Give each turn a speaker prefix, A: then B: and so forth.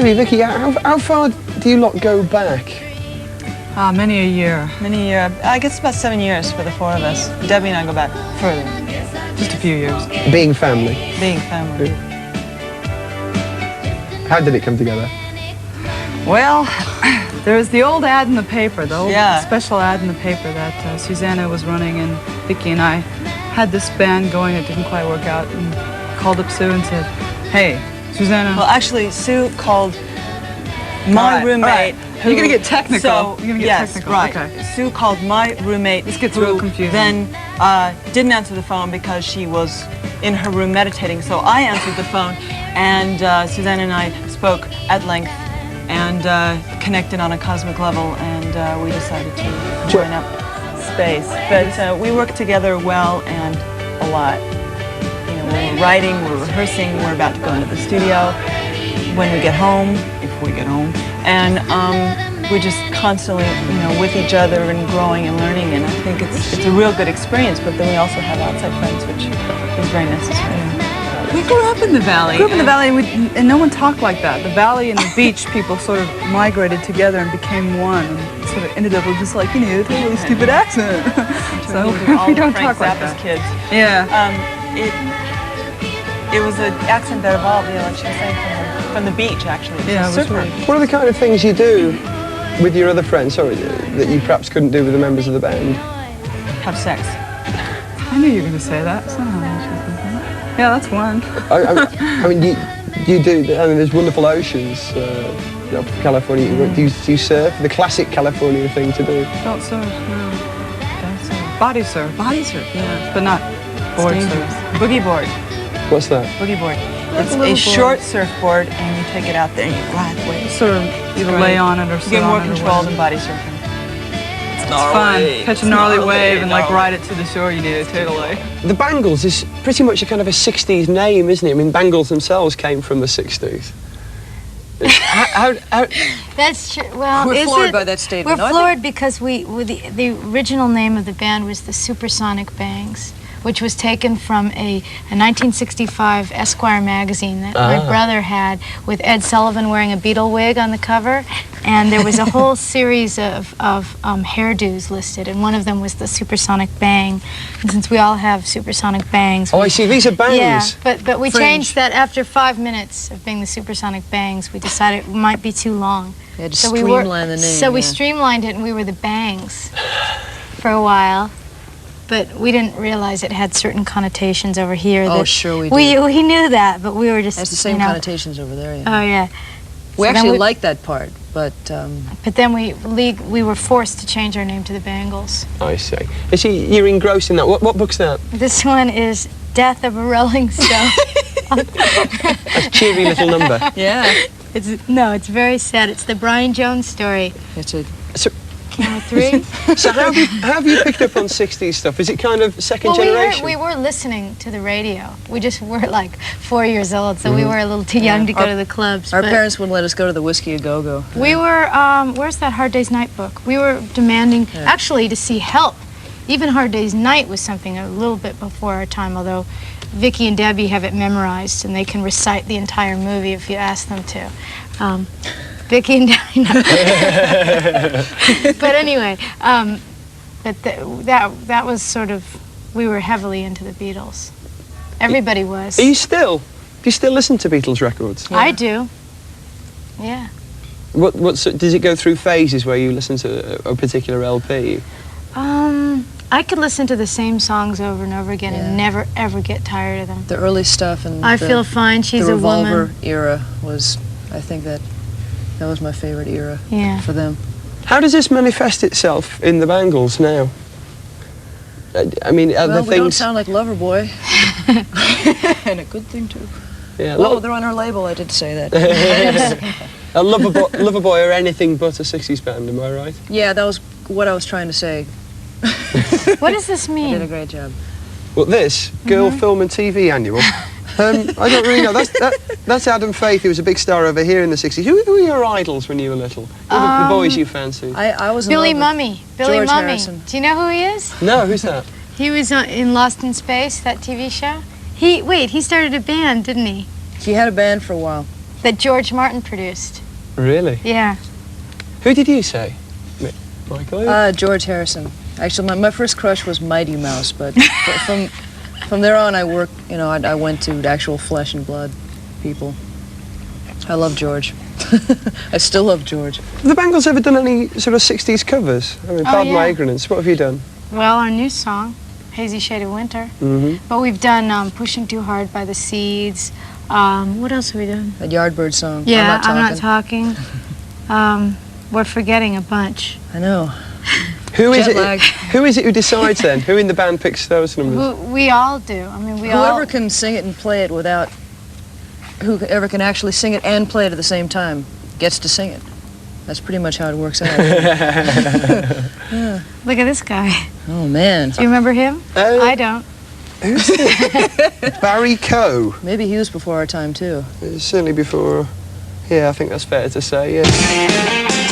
A: Actually, Vicky, how far do you lot go back?
B: Many a year.
C: Many a year. I guess about 7 years for the four of us. Debbie and I go back further.
B: Just a few years.
A: Being family.
C: Being family.
A: How did it come together?
B: Well, there was the old ad in the paper, the old
C: Yeah.
B: special ad in the paper that Susanna was running, and Vicky and I had this band going that didn't quite work out, and called up Sue and said, "Hey, Susanna."
C: Well, actually, Sue called my roommate.
B: You're gonna get technical.
C: So,
B: You're gonna get
C: yes,
B: technical.
C: right.
B: Okay.
C: Sue called my roommate.
B: This gets
C: who
B: real confusing.
C: Then didn't answer the phone because she was in her room meditating. So I answered the phone, and Susanna and I spoke at length and connected on a cosmic level, and we decided to join up space. But we work together well and a lot. You know, we're writing, we're rehearsing, we're about to go into the studio. When we get home, if we get home, and we're just constantly, you know, with each other and growing and learning, and I think it's a real good experience. But then we also have outside friends, which is very necessary.
B: We grew up in the valley. Grew up in the valley, and no one talked like that. The valley and the beach, people sort of migrated together and became one, and sort of ended up with just like, you know, a totally stupid accent. So we don't talk like that.
C: Kids.
B: Yeah.
C: It was an accent that evolved, you know, like she was saying, from the beach, actually.
B: Yeah, it was really.
A: What are the kind of things you do with your other friends, sorry, that you perhaps couldn't do with the members of the band?
C: Have sex.
B: I knew you were going to say that. That's not how much you think of it. Yeah, that's one.
A: I mean, you do, I mean, there's wonderful oceans, up in California. Do you surf? The classic California thing to do.
B: Don't surf, no. Don't surf. Body surf. Body surf, yeah. But not board surf.
C: Boogie board.
A: What's that?
C: Boogie board. It's
B: a little
C: a short surfboard, and you take it out there and you ride the wave.
B: Sort of either lay on it or sit
C: You get more
B: on it or
C: control
B: whatever.
C: than body surfing.
B: It's fun. Catch a gnarly wave and like ride it to the shore. You need it totally.
A: The Bangles is pretty much a kind of a 60s name, isn't it? I mean, Bangles themselves came from the 60s. How
D: That's true. Well,
E: We're floored by that statement.
D: We're floored because the original name of the band was the Supersonic Bangs, which was taken from a 1965 Esquire magazine that my brother had, with Ed Sullivan wearing a Beatle wig on the cover, and there was a whole series of hairdos listed, and one of them was the Supersonic Bang. And since we all have Supersonic Bangs,
A: I see. These are bangs.
D: yeah, but we changed that after 5 minutes of being the Supersonic Bangs. We decided it might be too long.
E: You had to streamline the name.
D: So we streamlined it, and we were the Bangs for a while. But we didn't realize it had certain connotations over here.
E: Oh,
D: that
E: sure we
D: we
E: did.
D: We knew that, but we were just,
E: It has the same
D: you know,
E: connotations over there, yeah.
D: Oh, yeah.
E: We
D: So then
E: actually liked that part, but...
D: But then we were forced to change our name to the Bangles.
A: I see. You see, you're engrossed in that. What book's that?
D: This one is Death of a Rolling Stone.
A: That's a cheery little number.
E: Yeah.
D: It's very sad. It's the Brian Jones story.
E: It's a...
A: So,
D: Count of three.
A: so how have you picked up on 60s stuff? Is it kind of second generation?
D: We were listening to the radio. We just were like 4 years old, so we were a little too young to go to the clubs.
E: Our
D: but
E: parents wouldn't let us go to the Whiskey A Go-Go.
D: we were, where's that Hard Day's Night book? We were demanding, actually, to see Help. Even Hard Day's Night was something a little bit before our time, although Vicky and Debbie have it memorized, and they can recite the entire movie if you ask them to. Vicky and Debbie, no. But anyway, that was sort of, we were heavily into the Beatles. Everybody was.
A: Are you still? Do you still listen to Beatles records?
D: I do. Yeah.
A: Does it go through phases where you listen to a particular LP?
D: I could listen to the same songs over and over again and never ever get tired of them.
E: The early stuff and
D: I Feel Fine, She's
E: the
D: a Woman.
E: Revolver era was, I think that was my favorite era for them.
A: How does this manifest itself in the Bangles now? I mean, are
E: Well,
A: the
E: we don't
A: things...
E: sound like Loverboy. And a good thing, too.
A: Yeah,
E: Well, they're on our label, I did say that.
A: a Loverboy or anything but a 60s band, am I right?
E: Yeah, that was what I was trying to say.
D: What does this mean?
E: You did a great job.
A: Well, this, Girl Film and TV Annual, I don't really know. That's Adam Faith, who was a big star over here in the 60s. Who were your idols when you were little? Who were the boys you fancied?
E: I was in
D: Billy
E: love with
D: Mummy. Billy
E: George
D: Mummy.
E: Harrison.
D: Do you know who he is?
A: No, who's that?
D: He was in Lost in Space, that TV show. He started a band, didn't he?
E: He had a band for a while.
D: that George Martin produced.
A: Really?
D: Yeah.
A: Who did you say? Michael?
E: George Harrison. Actually, my first crush was Mighty Mouse, but from there on, I worked. You know, I went to actual flesh and blood people. I love George. I still love George.
A: Have the Bangles ever done any sort of 60s covers? I mean, pardon my ignorance. What have you done?
D: Well, our new song, Hazy Shade of Winter. But we've done Pushing Too Hard by the Seeds. What else have we done?
E: That Yardbird song.
D: Yeah, I'm Not Talking. We're forgetting a bunch.
E: I know.
A: Who is it? Who is it who decides then? Who in the band picks those numbers?
D: We all do. I mean,
E: whoever can sing it and play it without, whoever can actually sing it and play it at the same time gets to sing it. That's pretty much how it works out. Yeah.
D: Look at this guy.
E: Oh man.
D: Do you remember him? I don't.
A: Who's it? Barry Coe.
E: Maybe he was before our time too.
A: Certainly before. Yeah, I think that's fair to say. Yeah.